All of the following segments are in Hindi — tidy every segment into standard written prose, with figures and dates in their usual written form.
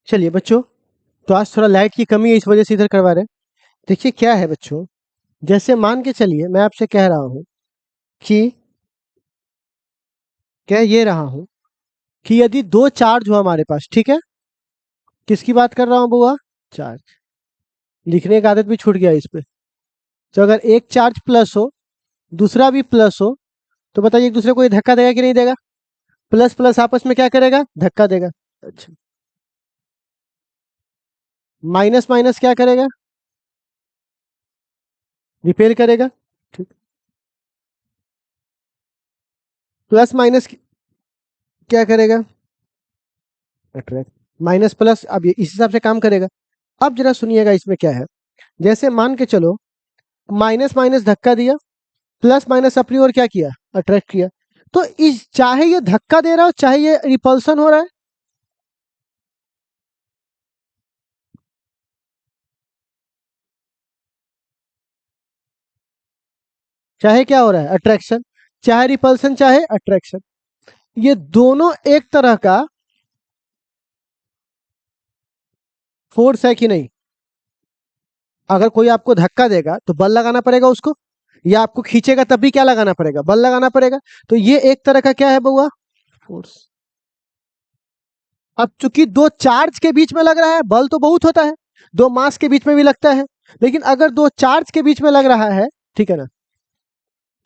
चलिए बच्चों, तो आज थोड़ा लाइट की कमी है, इस वजह से इधर करवा रहे हैं। देखिए क्या है बच्चों, जैसे मान के चलिए मैं आपसे कह रहा हूँ कि कह ये रहा हूँ कि यदि दो चार्ज हो हमारे पास, ठीक है। किसकी बात कर रहा हूँ बुआ? चार्ज। लिखने की आदत भी छूट गया इस पे। तो अगर एक चार्ज प्लस हो, दूसरा भी प्लस हो, तो बताइए एक दूसरे को ये धक्का देगा कि नहीं देगा? प्लस प्लस आपस में क्या करेगा? धक्का देगा। अच्छा। माइनस माइनस क्या करेगा? रिपेल करेगा। ठीक। प्लस माइनस क्या करेगा? अट्रैक्ट। माइनस प्लस अब ये इस हिसाब से काम करेगा। अब जरा सुनिएगा इसमें क्या है। जैसे मान के चलो, माइनस माइनस धक्का दिया, प्लस माइनस अपनी ओर क्या किया? अट्रैक्ट किया। तो इस चाहे ये धक्का दे रहा हो चाहे ये रिपल्सन हो रहा है, चाहे क्या हो रहा है? अट्रैक्शन। चाहे रिपल्सन चाहे अट्रैक्शन, ये दोनों एक तरह का फोर्स है कि नहीं? अगर कोई आपको धक्का देगा तो बल लगाना पड़ेगा उसको, या आपको खींचेगा तब भी क्या लगाना पड़ेगा? बल लगाना पड़ेगा। तो ये एक तरह का क्या है बउआ? फोर्स। अब चूंकि दो चार्ज के बीच में लग रहा है, बल तो बहुत होता है, दो मास के बीच में भी लगता है, लेकिन अगर दो चार्ज के बीच में लग रहा है, ठीक है ना,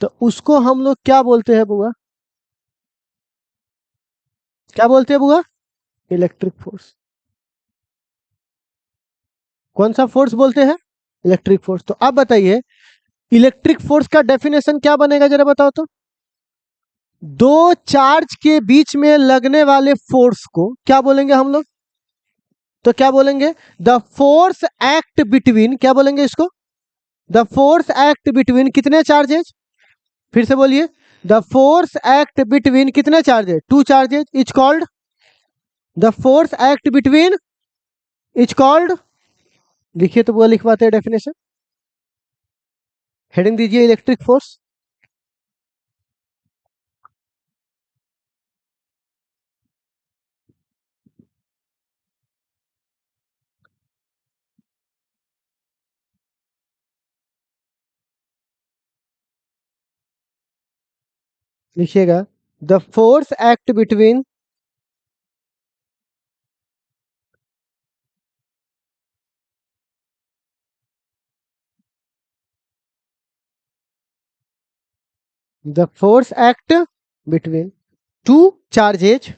तो उसको हम लोग क्या बोलते हैं बुआ? क्या बोलते हैं बुआ? Electric force. कौन सा फोर्स बोलते हैं? Electric force. तो अब बताइए, इलेक्ट्रिक फोर्स का डेफिनेशन क्या बनेगा, जरा बताओ तो। दो चार्ज के बीच में लगने वाले फोर्स को क्या बोलेंगे हम लोग? तो क्या बोलेंगे? द फोर्स एक्ट बिटवीन, क्या बोलेंगे इसको? द फोर्स एक्ट बिटवीन कितने चार्जेज? फिर से बोलिए। द फोर्स एक्ट बिटवीन कितने charges? Two charges is called. The force act between is called. लिखिए तो वो लिखवाते हैं डेफिनेशन। हेडिंग दीजिए इलेक्ट्रिक फोर्स। लिखिएगा, the force act between the force act between two charges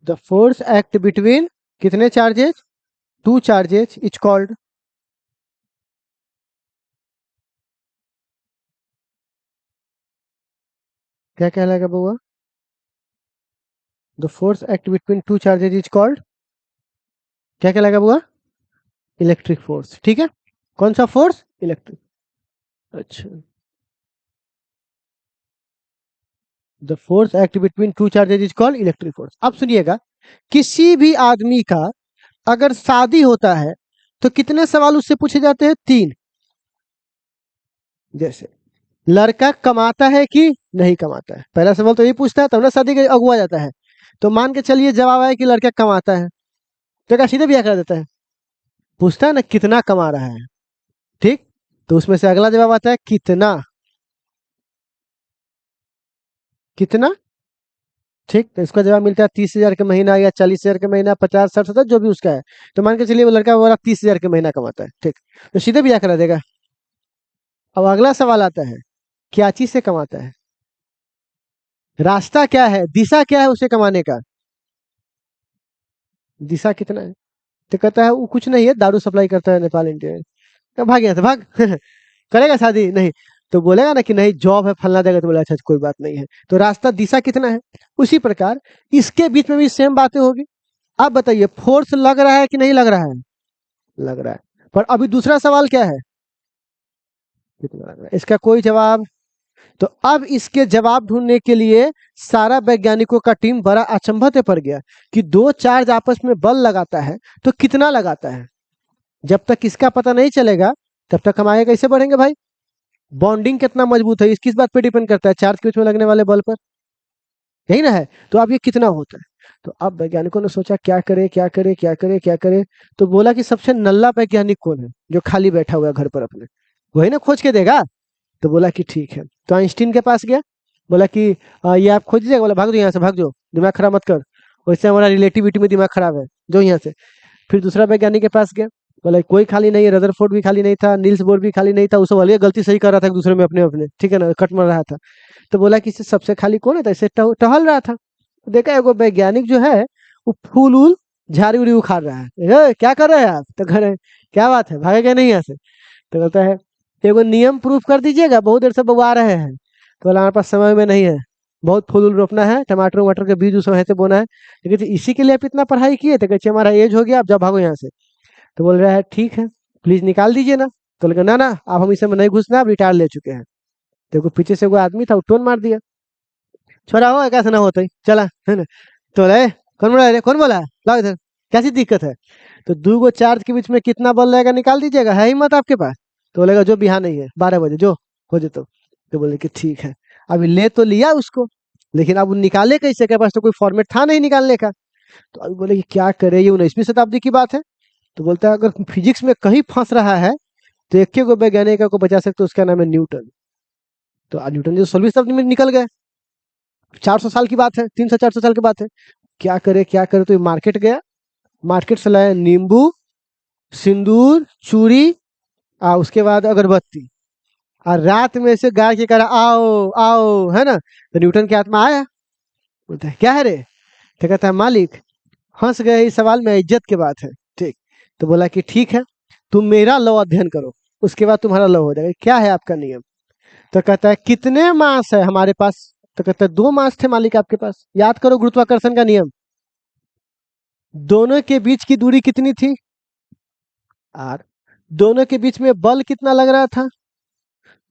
the force act between कितने charges? Two charges is called. क्या कहलाएगा बुआ? The force act between two charges is called. क्या कहलाएगा बुआ? Electric force. ठीक है। कौन सा फोर्स? इलेक्ट्रिक। अच्छा। The force act between two charges is called electric force. अब सुनिएगा, किसी भी आदमी का अगर शादी होता है तो कितने सवाल उससे पूछे जाते हैं? तीन। जैसे, लड़का कमाता है कि नहीं कमाता है? पहला सवाल तो यही पूछता है, तब ना शादी के अगुआ जाता है। तो मान के चलिए जवाब आया कि लड़का कमाता है, तो क्या सीधे ब्याह कर देता है? पूछता है ना कितना कमा रहा है। ठीक। तो उसमें से अगला जवाब आता है कितना। कितना। ठीक। तो इसका जवाब मिलता है 30,000 का महीना, या 40,000 का महीना, 50, 60, 70, जो भी उसका है। तो मान के चलिए वो लड़का बोला 30,000 का महीना कमाता है। ठीक। तो सीधे ब्याह करा देगा। अब अगला सवाल आता है, क्या चीज से कमाता है? रास्ता क्या है, दिशा क्या है उसे कमाने का? दिशा कितना है? तो कहता है वो कुछ नहीं है, दारू सप्लाई करता है नेपाल इंडिया में। तो भाग यहाँ से भाग। करेगा शादी? नहीं। तो बोलेगा ना कि नहीं जॉब है फलना देगा, तो बोला अच्छा कोई बात नहीं है। तो रास्ता दिशा कितना है। उसी प्रकार इसके बीच में भी सेम बातें होगी। आप बताइए, फोर्स लग रहा है कि नहीं लग रहा है? लग रहा है। पर अभी दूसरा सवाल क्या है? कितना लग रहा है, इसका कोई जवाब। तो अब इसके जवाब ढूंढने के लिए सारा वैज्ञानिकों का टीम बड़ा अचंभत में पड़ गया कि दो चार्ज आपस में बल लगाता है तो कितना लगाता है। जब तक इसका पता नहीं चलेगा तब तक हम आगे कैसे बढ़ेंगे भाई? बॉन्डिंग कितना मजबूत है इस किस बात पे डिपेंड करता है? चार्ज के बीच में लगने वाले बल पर। यही ना है। तो अब ये कितना होता है? तो अब वैज्ञानिकों ने सोचा क्या करे क्या करे क्या करे क्या करे। तो बोला कि सबसे नल्ला वैज्ञानिक कौन है जो खाली बैठा हुआ है घर पर अपने, वही ना खोज के देगा। तो बोला कि ठीक है, तो आइंस्टीन के पास गया। बोला कि ये आप खोज दीजिएगा। बोला भाग दो यहाँ से, भाग जाओ, दिमाग खराब मत कर, वैसे हमारा रिलेटिविटी में दिमाग खराब है, जो यहाँ से। फिर दूसरा वैज्ञानिक के पास गया। बोला कोई खाली नहीं है, रदरफोर्ड भी खाली नहीं था, नील्स बोर भी खाली नहीं था, उस वाले गलती सही कर रहा था एक दूसरे में अपने अपने, ठीक है ना, कट मर रहा था। तो बोला कि इससे सबसे खाली कौन है? तो ऐसे टहल रहा था। तो देखा एगो वैज्ञानिक जो है वो फूल उल झाड़ी उड़ी उखाड़ रहा है। क्या कर रहे हैं आप? तो कह रहे हैं क्या बात है, भागेगा नहीं यहाँ से? तो कहता है एगो नियम प्रूफ कर दीजिएगा, बहुत देर से बउआ रहे हैं। तो बोला हमारे पास समय में नहीं है, बहुत फूल उल रोपना है, टमाटर वमाटर के बीज उस वहीं से बोना है। तो कहते इसी के लिए आप इतना पढ़ाई किए? तो कहते हमारा एज हो गया, आप जाओ भागो यहाँ से। तो बोल रहा है ठीक है, प्लीज निकाल दीजिए ना। तो लगा ना ना, आप हम इसमें नहीं घुसना, आप रिटायर ले चुके हैं। देखो पीछे से कोई आदमी था, वो टोन मार दिया, छोरा हो कैसे ना होता ही चला, है ना। तो रे कौन बोला, रे कौन बोला, लाओ इधर, कैसी दिक्कत है? तो दो गो चार्ज के बीच में कितना बल रहेगा निकाल दीजिएगा, है हिम्मत आपके पास? तो बोलेगा जो बिहान नहीं है 12 बजे जो हो जाए। तो बोले कि ठीक है। अभी ले तो लिया उसको, लेकिन अब वो निकाले कैसे, के पास तो कोई फॉर्मेट था नहीं निकालने का। तो अभी बोले कि क्या करे, ये 19वीं शताब्दी की बात है। तो बोलता है अगर फिजिक्स में कहीं फंस रहा है तो एक ही को वैज्ञानिक को बचा सकते, उसका नाम है न्यूटन। तो न्यूटन जी 16वीं शताब्दी में निकल गए, 400 साल की बात है, 300 400 साल की बात है। क्या करे क्या करे, तो ये मार्केट गया, मार्केट से लाया नींबू, सिंदूर, चूड़ी, उसके बाद अगरबत्ती, और रात में से गाय के कहा आओ आओ, है ना। तो न्यूटन के हाथ में आया, बोलता है क्या है रे? तो कहता है मालिक, हंस गए इस सवाल में, इज्जत की बात है, ठीक। तो बोला कि ठीक है, तुम मेरा लॉ अध्ययन करो, उसके बाद तुम्हारा लॉ हो जाएगा, क्या है आपका नियम? तो कहता है कितने मास है हमारे पास? तो कहता है 2 मास थे मालिक आपके पास, याद करो गुरुत्वाकर्षण का नियम। दोनों के बीच की दूरी कितनी थी? आर। दोनों के बीच में बल कितना लग रहा था?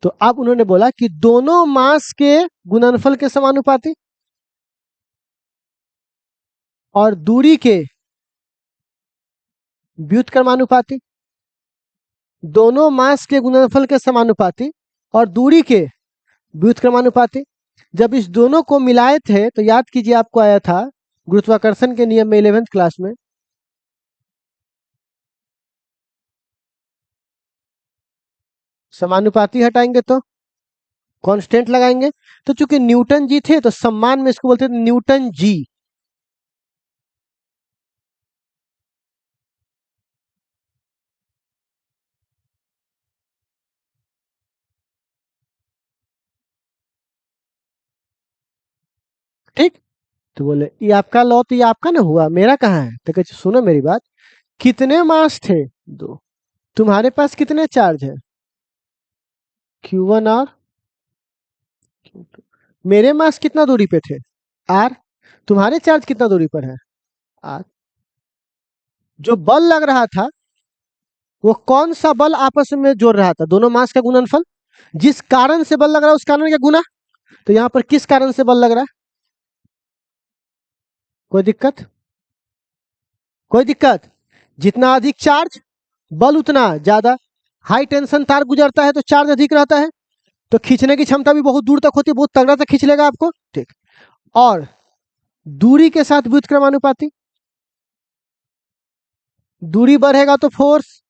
तो अब उन्होंने बोला कि दोनों मास के गुणनफल के समानुपाती और दूरी के व्युत्क्रमानुपाती, दोनों मास के गुणनफल के समानुपाती और दूरी के व्युत्क्रमानुपाती। जब इस दोनों को मिलाए थे तो याद कीजिए आपको आया था गुरुत्वाकर्षण के नियम में 11वीं क्लास में, समानुपाती हटाएंगे तो कांस्टेंट लगाएंगे। तो चूंकि न्यूटन जी थे तो सम्मान में इसको बोलते थे न्यूटन जी। ठीक। तो बोले ये आपका लॉ, तो ये आपका ना हुआ, मेरा कहाँ है? तो कहते सुनो मेरी बात, कितने मास थे? 2। तुम्हारे पास कितने चार्ज है? Q1 और Q2। मेरे मास कितना दूरी पे थे? R। तुम्हारे चार्ज कितना दूरी पर है? R। जो बल लग रहा था वो कौन सा बल आपस में जोड़ रहा था? दोनों मास का गुणनफल। जिस कारण से बल लग रहा है उस कारण का गुना। तो यहाँ पर किस कारण से बल लग रहा है? कोई दिक्कत? कोई दिक्कत? जितना अधिक चार्ज, बल उतना ज्यादा। हाई टेंशन तार गुजरता है तो चार्ज अधिक रहता है, तो खींचने की क्षमता भी बहुत दूर तक होती है, बहुत तगड़ा तक खींच लेगा आपको, ठीक। और दूरी के साथ व्युत्क्रमानुपाती, दूरी बढ़ेगा तो फोर्स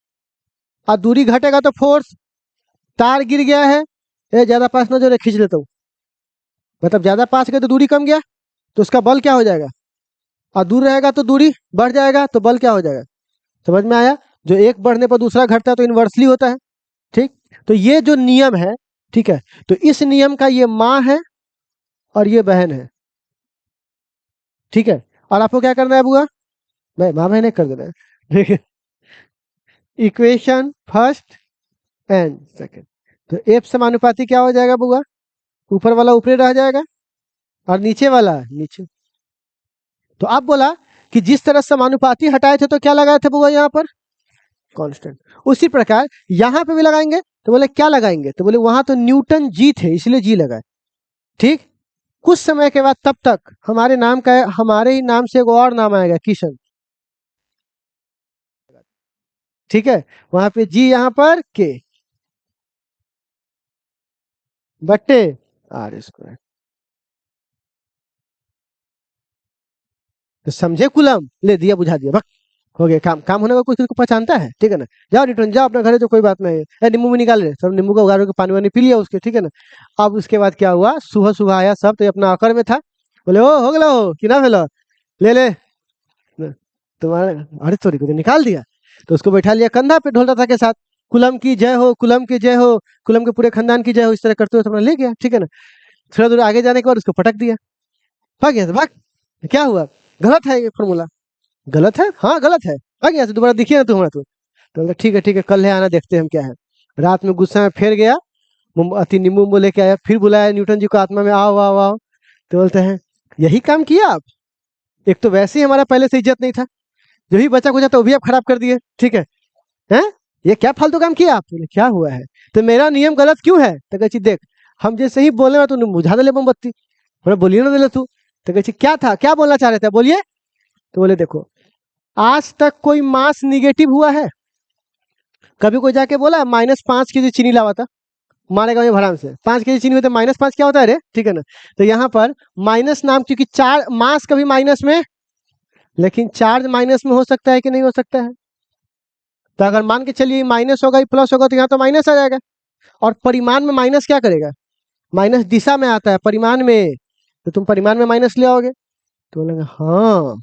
और दूरी घटेगा तो फोर्स। तार गिर गया है, ये ज्यादा पास न जो खींच लेता हूँ, मतलब ज्यादा पास गया तो दूरी कम गया, तो उसका बल क्या हो जाएगा? और दूर रहेगा तो दूरी बढ़ जाएगा, तो बल क्या हो जाएगा? समझ में आया? जो एक बढ़ने पर दूसरा घटता है तो इनवर्सली होता है, ठीक। तो ये जो नियम है, ठीक है, तो इस नियम का ये माँ है और ये बहन है, ठीक है। और आपको क्या करना है बुआ? मैं माँ बहन कर देना है, ठीक है। Equation first and second. तो एफ समानुपाती क्या हो जाएगा बुआ? ऊपर वाला ऊपरे रह जाएगा और नीचे वाला नीचे। तो आप बोला कि जिस तरह समानुपाती हटाए थे तो क्या लगाए थे बुआ यहाँ पर? कांस्टेंट। उसी प्रकार यहाँ पे भी लगाएंगे। तो बोले क्या लगाएंगे? तो बोले वहां तो न्यूटन जी थे इसलिए जी लगाए, ठीक। कुछ समय के बाद तब तक हमारे नाम का, हमारे ही नाम से एक और नाम आएगा, किशन, ठीक है। वहां पे जी, यहाँ पर के, बट्टे R²। तो समझे कुलम, ले दिया बुझा दिया, बस हो गया काम। काम होने का कोई किसी को पहचानता है, ठीक है ना। जाओ रिटर्न जाओ अपने घर, तो कोई बात नहीं है। नींबू भी निकाल ले, सब नींबू का उगाड़ के पानी वानी पी लिया उसके, ठीक है ना। अब उसके बाद क्या हुआ, सुबह सुबह आया सब, तो ये अपना आकर में था। बोले ओ हो गलो कि ना भेलो, ले ले तुम्हारे, अरे सॉरी को तो निकाल दिया। तो उसको बैठा लिया कंधा पे ढोल रहा था के साथ, कुलम की जय हो, कुलम की जय हो, कुलम के पूरे खानदान की जय हो, इस तरह करते हुए अपना ले गया, ठीक है ना। थोड़ा दूर आगे जाने के बाद उसको पटक दिया, भाग गया, भाग। क्या हुआ, गलत है ये फॉर्मूला, गलत है, हाँ गलत है, भाग गया, दोबारा दिखिए ना तुम हमारा। तो बोला ठीक है कल है आना, देखते हैं हम क्या है। रात में गुस्सा में फिर गया, अति नींबू उम्बू लेके आया, फिर बुलाया न्यूटन जी को आत्मा में, आओ आओ आओ। तो बोलते हैं यही काम किया आप, एक तो वैसे ही हमारा पहले से इज्जत नहीं था, जो भी बचा कुचा तो वो भी आप खराब कर दिए, ठीक है। हैं, ये क्या फालतू काम किया आप। बोले क्या हुआ है, तो मेरा नियम गलत क्यों है। तो कहती देख, हम जैसे ही बोले ना तूने बुझा दे मोमबत्ती। बोले बोलिए ना दे तू। तो कहती क्या था, क्या बोलना चाह रहे थे बोलिए। तो बोले देखो, आज तक कोई मास निगेटिव हुआ है, कभी कोई जाके बोला -5 केजी चीनी लावा था, मारेगा ये भराम से, 5 केजी चीनी में तो -5 क्या होता है रे, ठीक है ना। तो यहाँ पर माइनस नाम, क्योंकि चार मास कभी माइनस में, लेकिन चार्ज माइनस में हो सकता है कि नहीं हो सकता है। तो अगर मान के चलिए माइनस होगा, प्लस होगा, तो यहाँ तो माइनस आ जाएगा। और परिमाण में माइनस क्या करेगा, माइनस दिशा में आता है परिमाण में, तो तुम परिमाण में माइनस ले आओगे। तो बोलेंगे हाँ,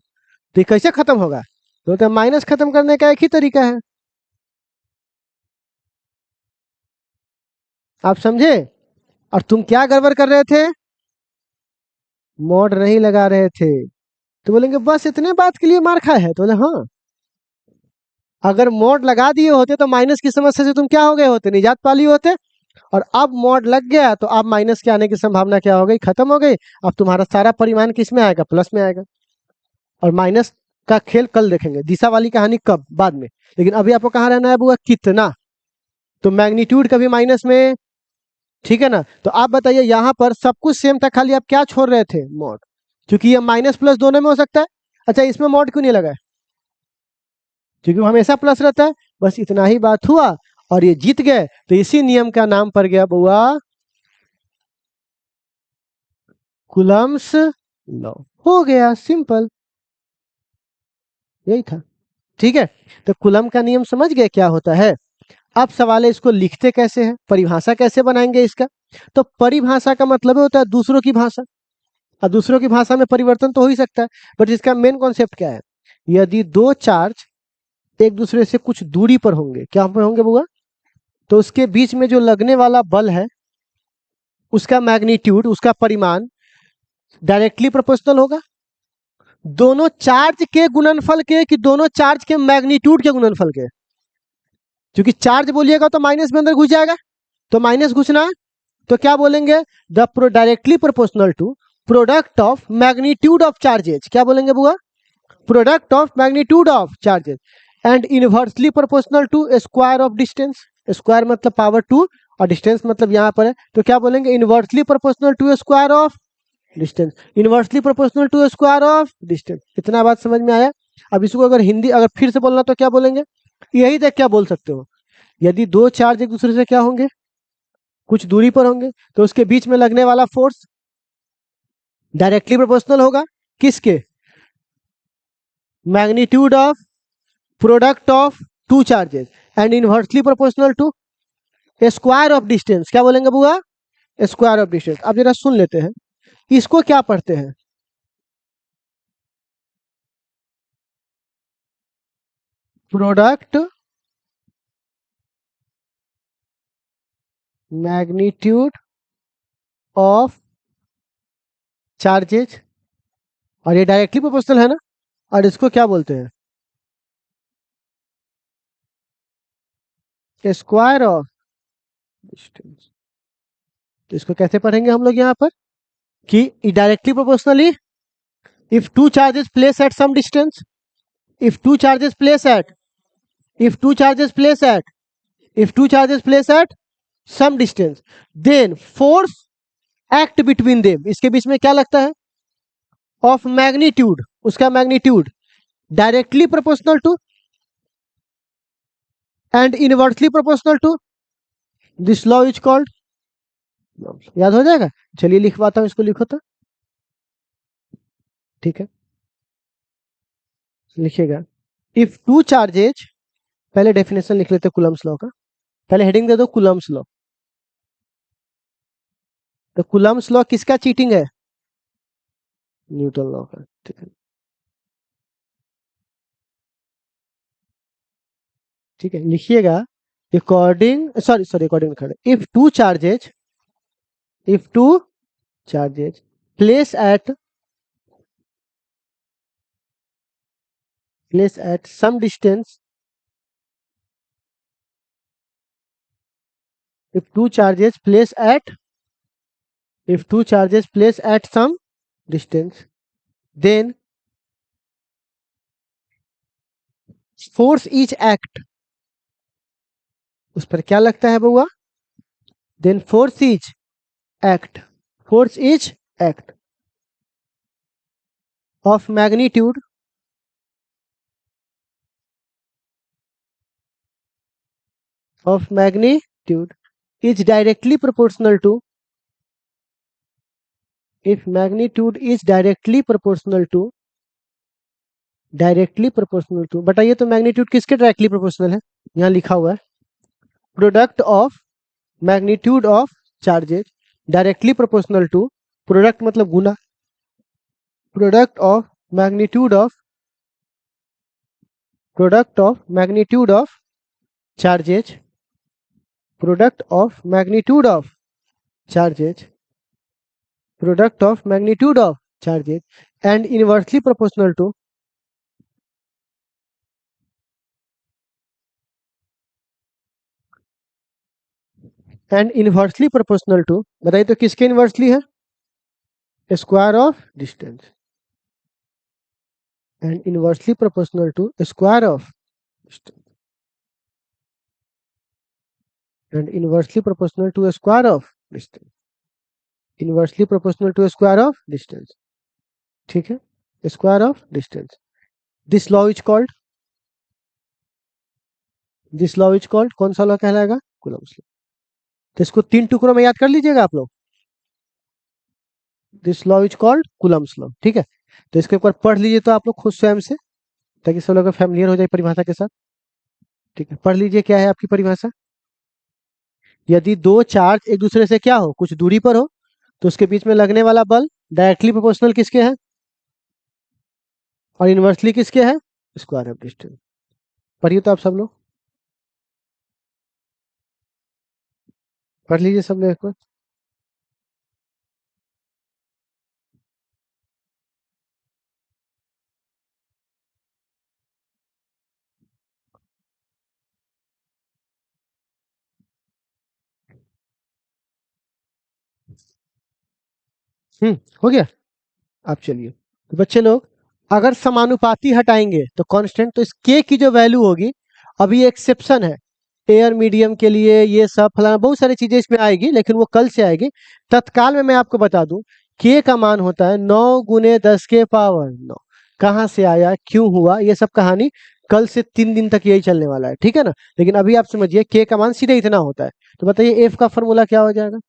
तो ये कैसे खत्म होगा। तो बोलते हैं माइनस खत्म करने का एक ही तरीका है, आप समझे। और तुम क्या गड़बड़ कर रहे थे, मोड नहीं लगा रहे थे। तो बोलेंगे बस इतने बात के लिए मार खाए है। तो बोले हाँ, अगर मोड लगा दिए होते तो माइनस की समस्या से तुम क्या हो गए होते, निजात पा लिए होते। और अब मोड लग गया तो अब माइनस के आने की संभावना क्या हो गई, खत्म हो गई। अब तुम्हारा सारा परिमाण किस में आएगा, प्लस में आएगा। और माइनस का खेल कल देखेंगे, दिशा वाली कहानी कब, बाद में। लेकिन अभी आपको कहाँ रहना है बुआ, कितना। तो मैग्नीट्यूड कभी माइनस में, ठीक है ना। तो आप बताइए, यहाँ पर सब कुछ सेम था, खाली आप क्या छोड़ रहे थे, मोड। क्योंकि ये माइनस प्लस दोनों में हो सकता है। अच्छा इसमें मोड क्यों नहीं लगा है, क्योंकि वो हमेशा प्लस रहता है। बस इतना ही बात हुआ, और ये जीत गए। तो इसी नियम का नाम पड़ गया बुआ कुलम्स लॉ, हो गया सिंपल, यही था, ठीक है। तो कुलम का नियम समझ गए क्या होता है। अब सवाल है इसको लिखते कैसे हैं, परिभाषा कैसे बनाएंगे इसका। तो परिभाषा का मतलब होता है दूसरों की भाषा। अब दूसरों की भाषा में परिवर्तन तो हो ही सकता है, बट इसका मेन कॉन्सेप्ट क्या है, यदि दो चार्ज एक दूसरे से कुछ दूरी पर होंगे, क्या पर होंगे बुआ, तो उसके बीच में जो लगने वाला बल है, उसका मैग्नीट्यूड, उसका परिमाण डायरेक्टली प्रोपोर्शनल होगा दोनों चार्ज के गुणनफल के, कि दोनों चार्ज के मैग्नीट्यूड के गुणनफल के। क्योंकि चार्ज बोलिएगा तो माइनस में अंदर घुस जाएगा, तो माइनस घुसना है, तो क्या बोलेंगे, the directly proportional to product of magnitude of charges. क्या बोलेंगे बुआ, product of magnitude of charges, and inversely proportional to square of distance. Square मतलब पावर 2, और डिस्टेंस मतलब यहाँ पर है, तो क्या बोलेंगे, inversely proportional to square of distance, inversely proportional to square of distance. इतना बात समझ में आया। अब इसको अगर हिंदी अगर फिर से बोलना तो क्या बोलेंगे, यही देख क्या बोल सकते हो, यदि दो चार्ज एक दूसरे से क्या होंगे, कुछ दूरी पर होंगे, तो उसके बीच में लगने वाला फोर्स डायरेक्टली प्रोपोर्शनल होगा किसके, magnitude of product of two charges, and inversely proportional to square of distance. क्या बोलेंगे बुआ, स्क्वायर ऑफ डिस्टेंस। अब जरा सुन लेते हैं, इसको क्या पढ़ते हैं, प्रोडक्ट मैग्नीट्यूड ऑफ चार्जेज, और ये डायरेक्टली प्रोपोर्शनल है ना, और इसको क्या बोलते हैं, स्क्वायर ऑफ डिस्टेंस। तो इसको कैसे पढ़ेंगे हम लोग यहाँ पर, कि directly proportionally if two charges place at some distance, if two charges place at if two charges place at if two charges place at some distance, then force act between them, इसके बीच में क्या लगता है, of magnitude, उसका magnitude directly proportional to and inversely proportional to, this law is called, याद हो जाएगा। चलिए लिखवाता हूं, इसको लिखो तो, ठीक है। लिखिएगा, इफ टू चार्जेज, पहले डेफिनेशन लिख लेते कूलम्स लॉ का, पहले हेडिंग दे दो कूलम्स लॉ। तो कूलम्स लॉ किसका चीटिंग है? न्यूटन लॉ का, ठीक है। ठीक है, लिखिएगा, अकॉर्डिंग, सॉरी अकॉर्डिंग खड़े, if two charges place at some distance, if two charges place at some distance, then force each act, उस पर क्या लगता है बउआ? then force each act of magnitude is directly proportional to, if magnitude is directly proportional to, बताइए तो मैग्नीट्यूड किसके डायरेक्टली प्रोपोर्शनल है? यहां लिखा हुआ है product of magnitude of charges directly proportional to, product मतलब गुना, product of magnitude of charges, product of magnitude of charges and inversely proportional to, बताइए तो किसके इनवर्सली है? Square of distance, and inversely proportional to square of distance, and inversely proportional to a square of distance, ठीक है, square of distance. This law is called कौन सा लॉ कहलाएगा? Coulomb's law. तो इसको 3 टुकड़ों में याद कर लीजिएगा आप लोग, this law is called Coulomb's law, ठीक है। तो इसके ऊपर पढ़ लीजिए तो आप लोग खुद स्वयं से, ताकि सब लोग फैमिलियर हो जाए परिभाषा के साथ, ठीक है। पढ़ लीजिए क्या है आपकी परिभाषा। यदि दो चार्ज एक दूसरे से क्या हो, कुछ दूरी पर हो, तो उसके बीच में लगने वाला बल डायरेक्टली प्रोपोर्शनल किसके है और इनवर्सली किसके है? Square of distance. पढ़िए तो आप सब लोग, पढ़ लीजिए सब लोग एक बार। हो गया। आप चलिए, तो बच्चे लोग अगर समानुपाती हटाएंगे तो कांस्टेंट, तो इस के की जो वैल्यू होगी, अभी एक्सेप्शन है एयर मीडियम के लिए, ये सब फलाना बहुत सारी चीजें इसमें आएगी, लेकिन वो कल से आएगी। तत्काल में मैं आपको बता दूं, के का मान होता है 9 गुने 10 के पावर 9। कहाँ से आया, क्यों हुआ, ये सब कहानी कल से 3 दिन तक यही चलने वाला है, ठीक है ना। लेकिन अभी आप समझिए के का मान सीधे इतना होता है। तो बताइए एफ का फॉर्मूला क्या हो जाएगा?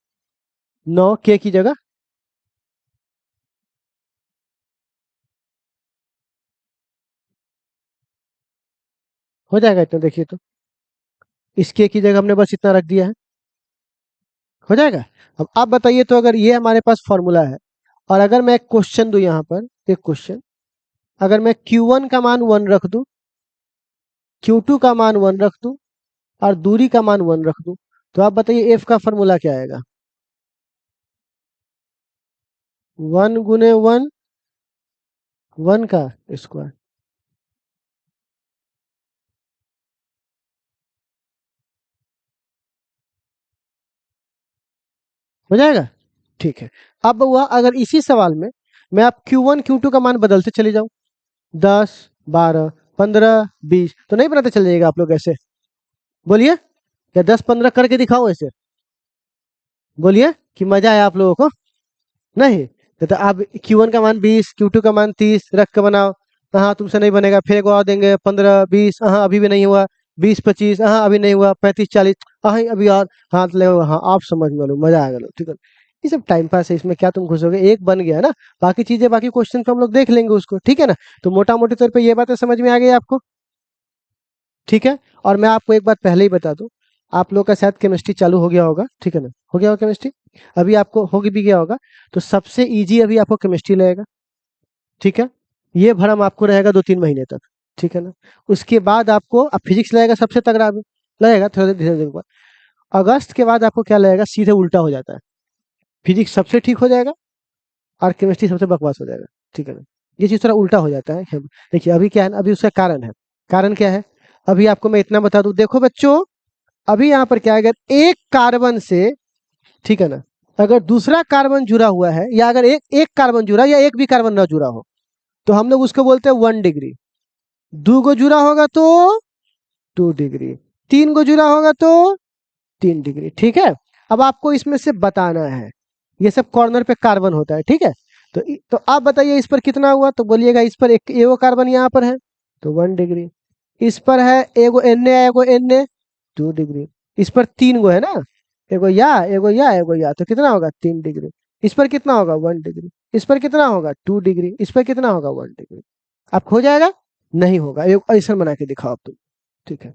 9 के की जगह हो जाएगा इतना, देखिए तो इसके की जगह हमने बस इतना रख दिया है, हो जाएगा। अब आप बताइए तो अगर ये हमारे पास फॉर्मूला है, और अगर मैं एक क्वेश्चन दूं यहाँ पर, एक क्वेश्चन, अगर मैं Q1 का मान 1 रख दूं, Q2 का मान 1 रख दूं, और दूरी का मान 1 रख दूं, तो आप बताइए एफ का फॉर्मूला क्या आएगा? 1 गुने 1, 1 का स्क्वायर, हो जाएगा, ठीक है। अब हुआ, अगर इसी सवाल में मैं आप Q1 Q2 का मान बदलते चले जाऊं, 10 12 15 20, तो नहीं बनाते चले जाएगा आप लोग ऐसे? बोलिए, या 10 15 करके दिखाओ ऐसे, बोलिए कि मजा आया आप लोगों को। नहीं तो आप Q1 का मान 20, Q2 का मान 30 रख के बनाओ। हाँ तुमसे नहीं बनेगा, फिर एक और देंगे 15 20, हाँ अभी भी नहीं हुआ, 20 25, हाँ अभी नहीं हुआ, 35 40, हाँ अभी और, हाँ ले, हाँ आप समझ में लो, मजा आएगा लो, ठीक है। ये सब टाइम पास है, इसमें क्या तुम घुसोगे, एक बन गया ना, बाकी चीजें बाकी क्वेश्चन पे हम लोग देख लेंगे उसको, ठीक है ना। तो मोटा मोटी तौर पे ये बातें समझ में आ गई आपको, ठीक है। और मैं आपको एक बात पहले ही बता दूं, आप लोग का शायद केमिस्ट्री चालू हो गया होगा, ठीक है ना, हो गया होगा केमिस्ट्री, अभी आपको हो भी गया होगा। तो सबसे इजी अभी आपको केमिस्ट्री लगेगा, ठीक है। ये भरम आपको रहेगा 2-3 महीने तक, ठीक है ना। उसके बाद आपको अब फिजिक्स लगेगा सबसे तगड़ा, अभी लगेगा थोड़ा धीरे धीरे। अगस्त के बाद आपको क्या लगेगा, सीधे उल्टा हो जाता है, फिजिक्स सबसे ठीक हो जाएगा और केमिस्ट्री सबसे बकवास हो जाएगा, ठीक है ना। ये चीज थोड़ा उल्टा हो जाता है। देखिए अभी क्या है ना, अभी उसका कारण है, कारण क्या है, अभी आपको मैं इतना बता दूं, देखो बच्चों, अभी यहाँ पर क्या है, अगर एक कार्बन से, ठीक है ना, अगर दूसरा कार्बन जुड़ा हुआ है, या अगर एक एक कार्बन जुड़ा या एक भी कार्बन ना जुड़ा हो, तो हम लोग उसको बोलते हैं 1 डिग्री। दो गो जुड़ा होगा तो 2 डिग्री, तीन गो जुड़ा होगा तो 3 डिग्री, ठीक है। अब आपको इसमें से बताना है, ये सब कॉर्नर पे कार्बन होता है, ठीक है। तो आप बताइए इस पर कितना हुआ, तो बोलिएगा इस पर एक एगो कार्बन यहाँ पर है तो 1 डिग्री, इस पर है एगो एन ए 2 डिग्री, इस पर 3 गो है ना, एगो या तो कितना होगा 3 डिग्री, इस पर कितना होगा 1 डिग्री, इस पर कितना होगा 2 डिग्री, इस पर कितना होगा 1 डिग्री। आप हो जाएगा, नहीं होगा, ऐसा बना के दिखाओ आप तुम, ठीक है।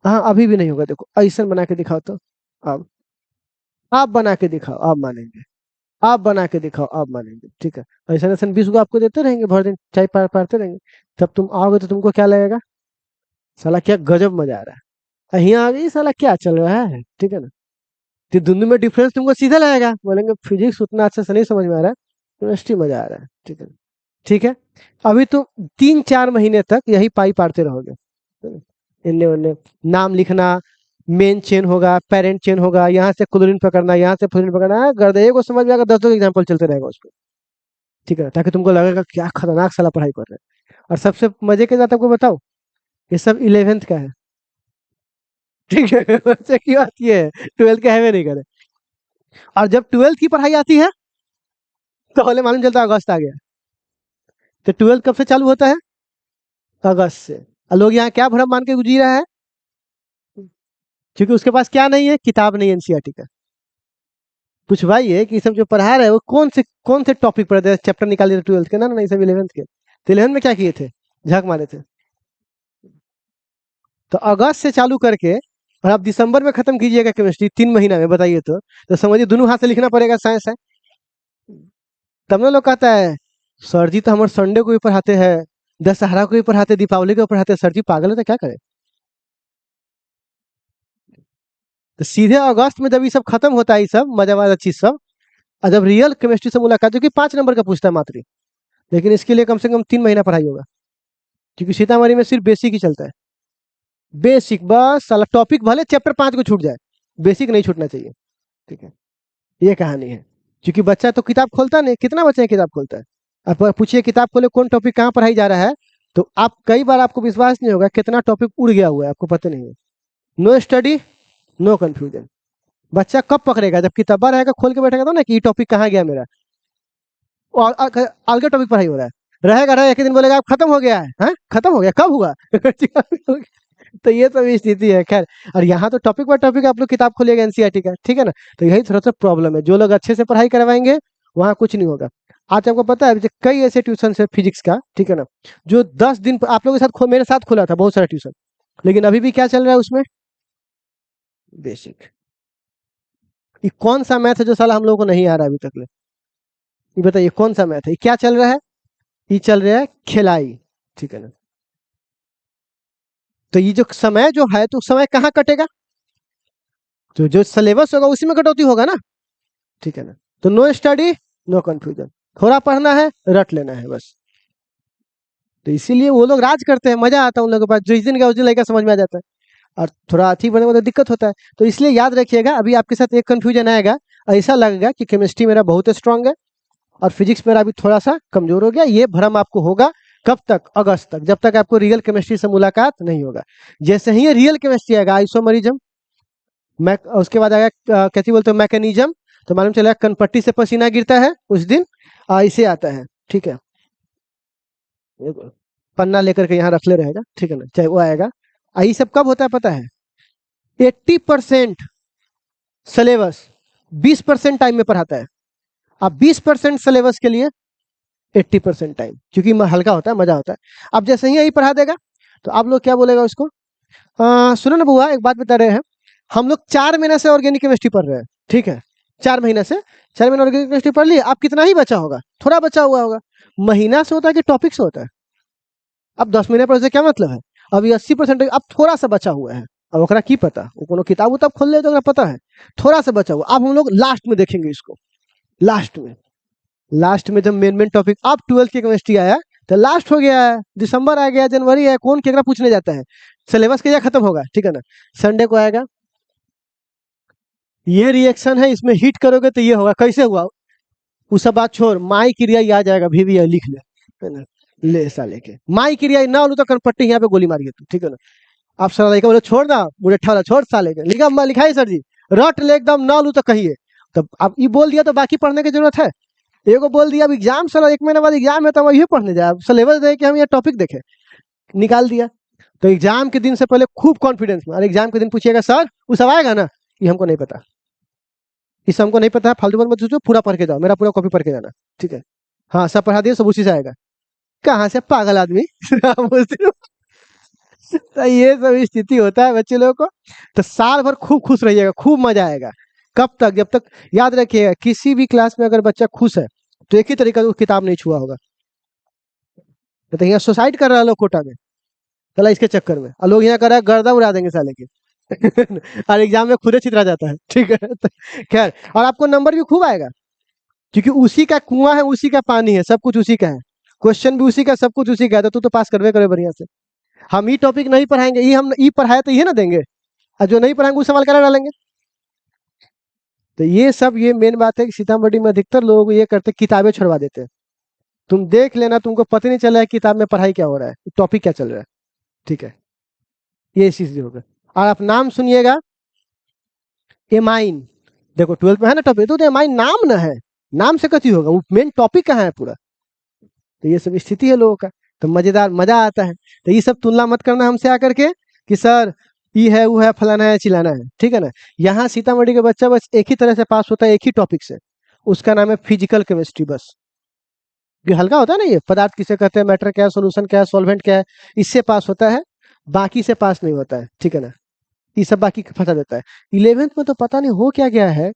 हाँ अभी भी नहीं होगा, देखो ऐसा बना के दिखाओ तो, अब आप बना के दिखाओ आप मानेंगे, आप बना के दिखाओ आप मानेंगे, ठीक है। ऐसा ऐसा 20 गो आपको देते रहेंगे, भर दिन चाय पारते रहेंगे, तब तुम आओगे तो तुमको क्या लगेगा, साला क्या गजब मजा आ रहा है, यहाँ आ गई साला क्या चल रहा है, ठीक है ना। तो दोनों में डिफरेंस तुमको सीधा लगेगा, बोलेंगे फिजिक्स उतना अच्छे से नहीं समझ में आ रहा है, केमिस्ट्री मजा आ रहा है, ठीक है। ठीक है, अभी तुम 3-4 महीने तक यही पाई पारते रहोगे, इन्ने उन्ने नाम लिखना, मेन चेन होगा, पेरेंट चेन होगा, यहाँ से क्लोरीन पकड़ना, यहाँ से फ्लोरीन पकड़ना है, गर्दे को समझ में आएगा, 10 एग्जाम्पल चलते रहेगा उस पर, ठीक है, ताकि तुमको लगेगा क्या खतरनाक साला पढ़ाई कर रहे हैं। और सबसे मजे के साथ आपको बताओ, ये सब 11th का है, ठीक है। बच्चे की बात ये है, 12th का है नहीं करे। और जब 12th की पढ़ाई आती है तो पहले मालूम चलता है अगस्त आ गया, तो 12th कब से चालू होता है, अगस्त से। और लोग यहाँ क्या भ्रम मान के जी रहा है, क्योंकि उसके पास क्या नहीं है, किताब नहीं एनसीईआरटी का। पूछवाइए कि सब जो पढ़ा रहे हैं वो कौन से टॉपिक पढ़ते हैं, चैप्टर निकाल दिए 12th के, ना नहीं सब 11th के। तो 11th में क्या किए थे, झक मारे थे। तो अगस्त से चालू करके और आप दिसंबर में खत्म कीजिएगा केमिस्ट्री 3 महीना में, बताइए तो समझिए दोनों हाथ से लिखना पड़ेगा, साइंस है। तब ना लोग कहता है सर जी तो हमारे संडे को भी पढ़ाते हैं, दशहरा को भी पढ़ाते, दीपावली को भी पढ़ाते, सर जी पागल है तो क्या करे। तो सीधे अगस्त में जब ये सब खत्म होता है, ये सब मजा वाला चीज सब, और जब रियल केमिस्ट्री से मुलाकात, जो कि 5 नंबर का पूछता है मात्र, लेकिन इसके लिए कम से कम 3 महीना पढ़ाई होगा, क्योंकि सीतामढ़ी में सिर्फ बेसिक ही चलता है, बेसिक बस, साला टॉपिक भले चैप्टर 5 को छूट जाए, बेसिक नहीं छूटना चाहिए, ठीक है। ये कहानी है, क्योंकि बच्चा तो किताब खोलता नहीं, कितना बच्चा है किताब खोलता है, आप पूछिए किताब खोले कौन टॉपिक कहाँ पढ़ाई जा रहा है, तो आप कई बार आपको विश्वास नहीं होगा कितना टॉपिक उड़ गया हुआ है, आपको पता नहीं है। नो स्टडी नो कंफ्यूजन, बच्चा कब पकड़ेगा, जब किताबा रहेगा खोल के बैठेगा तो ना कि ये टॉपिक कहाँ गया मेरा, और अलग टॉपिक पढ़ाई हो रहा है, रहेगा एक दिन बोलेगा आप खत्म हो गया है, हाँ खत्म हो गया कब हुआ। तो ये सब स्थिति है, खैर। और यहाँ तो टॉपिक बाय टॉपिक आप लोग किताब खोलिएगा एनसीईआरटी का, ठीक है ना। तो यही थोड़ा सा प्रॉब्लम है, जो लोग अच्छे से पढ़ाई करवाएंगे वहाँ कुछ नहीं होगा। आज आपको पता है अभी कई ऐसे ट्यूशन है फिजिक्स का, ठीक है ना, जो 10 दिन आप लोगों के साथ मेरे साथ खुला था बहुत सारा ट्यूशन, लेकिन अभी भी क्या चल रहा है उसमें, बेसिक। ये कौन सा मैथ है जो साला हम लोगों को नहीं आ रहा अभी तक ले, ये बताइए कौन सा मैथ है, ये क्या चल रहा है, ये चल रहा है खिलाई, ठीक है ना। तो ये जो समय जो है, तो समय कहाँ कटेगा, तो जो सिलेबस होगा उसी में कटौती होगा ना, ठीक है ना। तो नो स्टडी नो कंफ्यूजन, थोड़ा पढ़ना है रट लेना है बस। तो इसीलिए वो लोग राज करते हैं, मजा आता है उन लोगों के पास, जो इस दिन का उस दिन लड़का समझ में आ जाता है, और थोड़ा अथी बने तो दिक्कत होता है। तो इसलिए याद रखिएगा, अभी आपके साथ एक कंफ्यूजन आएगा, ऐसा लगेगा कि केमिस्ट्री मेरा बहुत स्ट्रांग है और फिजिक्स मेरा अभी थोड़ा सा कमजोर हो गया, ये भ्रम आपको होगा। कब तक, अगस्त तक, जब तक आपको रियल केमिस्ट्री से मुलाकात नहीं होगा। जैसे ही रियल केमिस्ट्री आएगा, आइसोमरिज्म, उसके बाद आएगा कैसे बोलते हैं मैकेनिज्म, तो मालूम चलेगा कनपट्टी से पसीना गिरता है उस दिन, इसे आता है, ठीक है। पन्ना लेकर के यहाँ रख ले रहेगा, ठीक है ना, चाहे वो आएगा। ये सब कब होता है पता है, 80% सिलेबस 20% टाइम में पढ़ाता है। अब 20% सिलेबस के लिए 80% टाइम, क्योंकि हल्का होता है, मजा होता है। अब जैसे ही यही पढ़ा देगा तो आप लोग क्या बोलेगा उसको, सुनो ना बुआ, एक बात बता रहे हैं, हम लोग 4 महीने से ऑर्गेनिक केमिस्ट्री पढ़ रहे हैं, ठीक है, 4 महीने से, 4 महीने ऑर्गेनिक केमिस्ट्री पढ़ ली, अब कितना ही बचा होगा, थोड़ा बचा हुआ होगा। महीना से होता है कि टॉपिक से होता है? अब 10 महीने पढ़ने से क्या मतलब है, अभी 80%, अब थोड़ा सा बचा हुआ है। अब ओकरा की पता, वो कोनो किताब उताब खोल ले तो ओकरा पता है, थोड़ा सा बचा हुआ। अब हम लोग लास्ट में देखेंगे इसको, लास्ट में जब मेन टॉपिक, अब 12th की केमिस्ट्री आया तो लास्ट हो गया है, दिसंबर आ गया, जनवरी है, कौन केकरा पूछने जाता है, सिलेबस क्या खत्म होगा, ठीक है ना। संडे को आएगा, ये रिएक्शन है, इसमें हिट करोगे तो ये होगा, कैसे हुआ वो सब बात छोड़, माई क्रिया याद जाएगा, भी लिख ले, है ना? ले साले के माई क्रिया ना हो तो कनपट्टी यहाँ पे गोली मारिए तू, ठीक है ना। आप साला लड़का बोले छोड़ ना, मुझे ठहरा छोड़ साले के, लिखा लिखाई सर जी, रट ले एकदम, ना लू तो कहिए। तब अब ये बोल दिया तो बाकी पढ़ने की जरूरत है, एगो बोल दिया अब एग्जाम, साला 1 महीने बाद एग्जाम है तो वही पढ़ने जाए, सिलेबस दे कि हम ये टॉपिक देखें, निकाल दिया। तो एग्जाम के दिन से पहले खूब कॉन्फिडेंस में, और एग्जाम के दिन पूछिएगा सर वो सब आएगा ना, ये हमको नहीं पता, इस हमको नहीं पता है, फालतू बात मत सोचो, पूरा पढ़ के जाओ, मेरा पूरा कॉपी पढ़ के जाना, ठीक है। हाँ सब पढ़ा दिए, सब उसी से आएगा, कहाँ से पागल आदमी बोलते हो। तो ये सब स्थिति होता है बच्चे लोगों को। तो साल भर खूब खुश रहिएगा, खूब मजा आएगा। कब तक, जब तक, याद रखिएगा किसी भी क्लास में अगर बच्चा खुश है तो एक ही तरीका से किताब नहीं छुआ होगा। तो यहाँ सुसाइड कर रहा है लोग कोटा में, चला इसके चक्कर में, और लोग यहाँ कर रहा है गर्दा उड़ा देंगे साले के और एग्जाम में खुदे चितरा जाता है, ठीक है। तो खैर, और आपको नंबर भी खूब आएगा, क्योंकि उसी का कुआं है, उसी का पानी है, सब कुछ उसी का है, क्वेश्चन भी उसी का, सब कुछ उसी का है, तो तू तो पास करवे करे बढ़िया से। हम ये टॉपिक नहीं पढ़ाएंगे, ये हम ये पढ़ाए तो ये ना देंगे, और जो नहीं पढ़ाएंगे उस सवाल क्या डालेंगे। तो ये सब, ये मेन बात है कि सीतामढ़ी में अधिकतर लोग ये करते, किताबें छुड़वा देते हैं। तुम देख लेना, तुमको पता नहीं चला है किताब में पढ़ाई क्या हो रहा है, टॉपिक क्या चल रहा है, ठीक है। ये चीज होगा। और आप नाम सुनिएगा, एमाइन, देखो 12th में है ना टॉपिक, तो एमाइन नाम ना है, नाम से कथी होगा, वो मेन टॉपिक कहाँ है पूरा। तो ये सब स्थिति है लोगों का, तो मजेदार, मजा आता है। तो ये सब तुलना मत करना हमसे आकर के कि सर ये है, वो है, फलाना है, चिलाना है, ठीक है ना। यहाँ सीतामढ़ी का बच्चा बस एक ही तरह से पास होता है, एक ही टॉपिक से, उसका नाम है फिजिकल केमिस्ट्री, बस। ये हल्का होता है ना, ये पदार्थ किसे कहते हैं, मैटर क्या है, सोल्यूशन क्या है, सॉल्वेंट क्या है, इससे पास होता है, बाकी से पास नहीं होता है, ठीक है ना। ये सब बाकी फंसा देता है। 11th में तो पता नहीं हो क्या गया है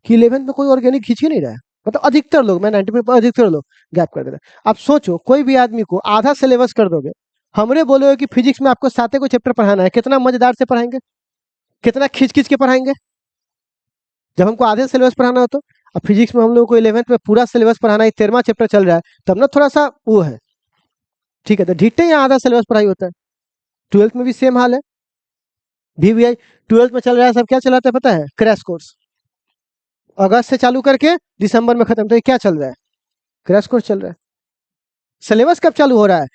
कि 11th में कोई ऑर्गेनिक खींच ही नहीं रहा है, मतलब अधिकतर लोग, मैं 90% अधिकतर लोग गैप कर दे रहे हैं। अब सोचो, कोई भी आदमी को आधा सिलेबस कर दोगे, हमरे बोलोगे कि फिजिक्स में आपको 7 को चैप्टर पढ़ाना है, कितना मजेदार से पढ़ाएंगे, कितना खींच खींच के पढ़ाएंगे, जब हमको आधे सिलेबस पढ़ाना हो तो। अब फिजिक्स में हम लोग को 11th में पूरा सिलेबस पढ़ाना है, 13वां चैप्टर चल रहा है, तब ना थोड़ा सा वो है, ठीक है। तो ढीटे यहाँ आधा सिलेबस पढ़ाई होता है। 12th में भी सेम हाल है, VVI 12th में चल रहा है, सब क्या चलाता है पता है, क्रैश कोर्स, अगस्त से चालू करके दिसंबर में खत्म। तो ये क्या चल रहा है, क्रैश कोर्स चल रहा है। सिलेबस कब चालू हो रहा है,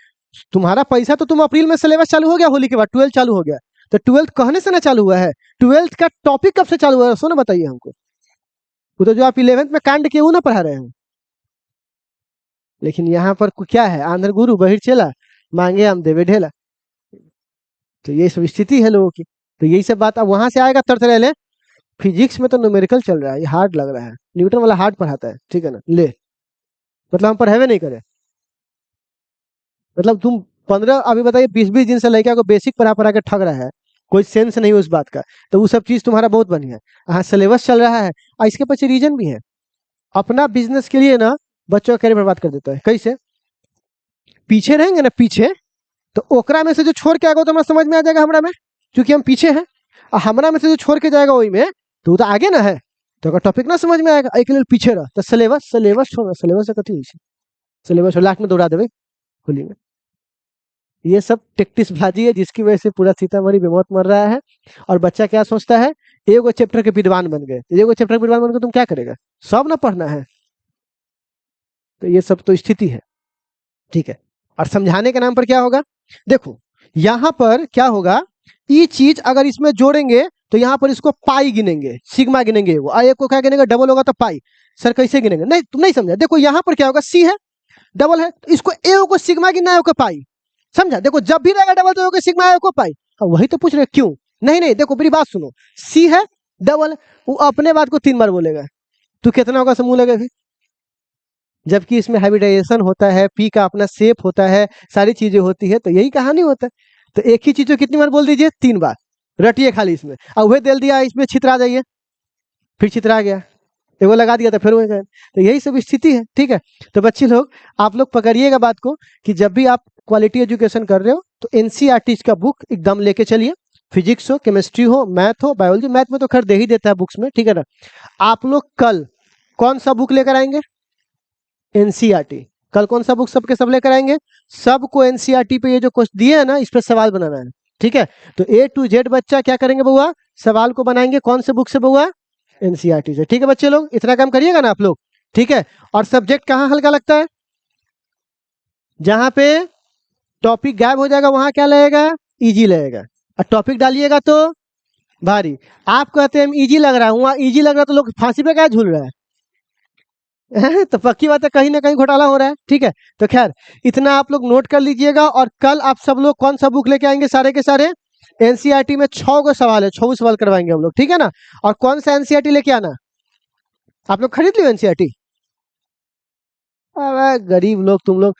तुम्हारा पैसा तो, तुम अप्रैल में सिलेबस चालू हो गया, होली के बाद 12th चालू हो गया, तो 12th कहने से ना चालू हुआ है, 12th का टॉपिक कब से चालू हुआ है, सो ना बताइए हमको। वो तो जो आप 11th में कांड किए वो ना पढ़ा रहे हैं। लेकिन यहाँ पर क्या है, आंध्र गुरु बहिर चेला, मांगे हम देवे ढेला। तो ये सब स्थिति है लोगों की। तो यही सब बात अब वहां से आएगा तरह ले, फिजिक्स में तो न्यूमेरिकल चल रहा है, ये हार्ड लग रहा है, न्यूटन वाला हार्ड पढ़ाता है, ठीक है ना, ले, मतलब हम पढ़ावे नहीं करे, मतलब तुम 15, अभी बताइए 20-20 दिन से लड़का को बेसिक पढ़ा पढ़ा के ठग रहा है, कोई सेंस नहीं उस बात का, तो वो सब चीज तुम्हारा बहुत बढ़िया है। हाँ सिलेबस चल रहा है, और इसके पीछे रीजन भी है, अपना बिजनेस के लिए ना बच्चों का कैरियर बर्बाद कर देता है। कैसे, पीछे रहेंगे ना, पीछे, तो ओकरा में से जो छोड़ के आएगा तो हमें समझ में आ जाएगा हमरा में, क्योंकि हम पीछे हैं, और हमरा में से जो छोड़ के जाएगा वही में, तो वो तो आगे ना है, तो अगर टॉपिक ना समझ में आएगा, एक लिए पीछे रह, तो सिलेबस छोड़ना, सिलेबस से कथी, सिलेबस लास्ट में दौड़ा देवे होली में। ये सब टेक्टिस बाजी है, जिसकी वजह से पूरा सीतामढ़ी बेमौत मर रहा है। और बच्चा क्या सोचता है, एगो चैप्टर के विद्वान बन गए, एगो चैप्टर के विद्वान बन गए, तुम क्या करेगा, सब ना पढ़ना है। तो ये सब तो स्थिति है, ठीक है। और समझाने के नाम पर क्या होगा, देखो यहाँ पर क्या होगा, ये चीज अगर इसमें जोड़ेंगे तो यहाँ पर इसको पाई गिनेंगे, सिग्मा गिनेंगे, वो एक को क्या गिनेंगे, डबल होगा तो पाई। सर कैसे गिनेंगे, नहीं तुम नहीं समझा, देखो यहाँ पर क्या होगा, सी है, डबल है, तो इसको ए को सिग्मा गिनना है, को पाई, समझा। देखो जब भी रहेगा डबल तो सिग्मा ए को पाई। वही तो पूछ रहे क्यों, नहीं नहीं, देखो मेरी बात सुनो, सी है, डबल, वो अपने बात को 3 बार बोलेगा, तो कितना होगा समूह लगे फिर? जबकि इसमें हाइब्रिडाइजेशन होता है, पी का अपना शेप होता है, सारी चीजें होती है, तो यही कहानी होता है। तो एक ही चीज को कितनी बार बोल दीजिए? 3 बार। रटिए खाली इसमें, अब वही दे दिया इसमें छितरा जाइए, फिर छितरा गया, वो लगा दिया था फिर वही गए। तो यही सब स्थिति है, ठीक है। तो बच्चे लोग, आप लोग पकड़िएगा बात को कि जब भी आप क्वालिटी एजुकेशन कर रहे हो तो एनसीईआरटी का बुक एकदम लेके चलिए। फिजिक्स हो, केमिस्ट्री हो, मैथ हो, बायोलॉजी, मैथ में तो खैर दे ही देता है बुक्स में, ठीक है ना। आप लोग कल कौन सा बुक लेकर आएंगे? एनसीईआरटी। कल कौन सा बुक सबके सब लेकर आएंगे? सबको एनसीईआरटी पे ये जो क्वेश्चन दिए है ना, इस पे सवाल बनाना है, ठीक है। तो A to Z बच्चा क्या करेंगे बउआ? सवाल को बनाएंगे कौन से बुक से बउआ? एनसीईआरटी से, ठीक है बच्चे लोग, इतना काम करिएगा ना आप लोग, ठीक है। और सब्जेक्ट कहाँ हल्का लगता है? जहां पे टॉपिक गायब हो जाएगा वहां क्या लगेगा? इजी लगेगा। और टॉपिक डालिएगा तो भारी। आप कहते हैं इजी लग रहा है, वहां इजी लग रहा है, तो लोग फांसी पे क्या झूल रहा है? तो पक्की बात है कहीं ना कहीं घोटाला हो रहा है, ठीक है। तो खैर, इतना आप लोग नोट कर लीजिएगा। और कल आप सब लोग कौन सा बुक लेके आएंगे? सारे के सारे एनसीईआरटी में 6 सवाल है, 6 सवाल करवाएंगे हम लोग, ठीक है ना। और कौन सा एनसीईआरटी लेके आना? आप लोग खरीद लियो एनसीईआरटी। अरे गरीब लोग तुम लोग,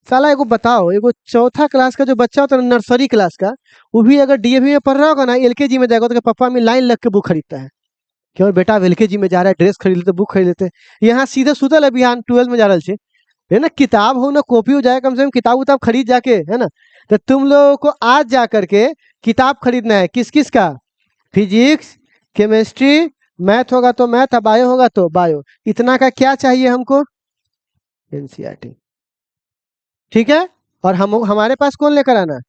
साला एगो बताओ, एगो चौथा क्लास का जो बच्चा होता है ना, नर्सरी क्लास का, वो भी अगर डीएवी में पढ़ रहा होगा ना, एलकेजी में जाएगा तो पापा में लाइन लग के बुक खरीदता है। क्यों बेटा एलकेजी में जा रहा है, ड्रेस खरीद लेते, बुक खरीद लेते। यहाँ सीधे सुतल है, बिहान 12 में जा रहा है ना। किताब हो ना कॉपी हो जाए, कम से कम किताब उताब खरीद जाके, है ना। तो तुम लोगों को आज जा करके किताब खरीदना है, किस किस का? फिजिक्स, केमिस्ट्री, मैथ होगा तो मैथ, बायो होगा तो बायो। इतना का क्या चाहिए हमको? एनसीईआरटी, ठीक है। और हम हमारे पास कौन लेकर आना?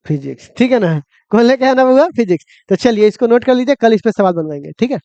फिजिक्स, ठीक है ना। कौन लेकर आना होगा? फिजिक्स। तो चलिए इसको नोट कर लीजिए, कल इस पे सवाल बनवाएंगे, ठीक है।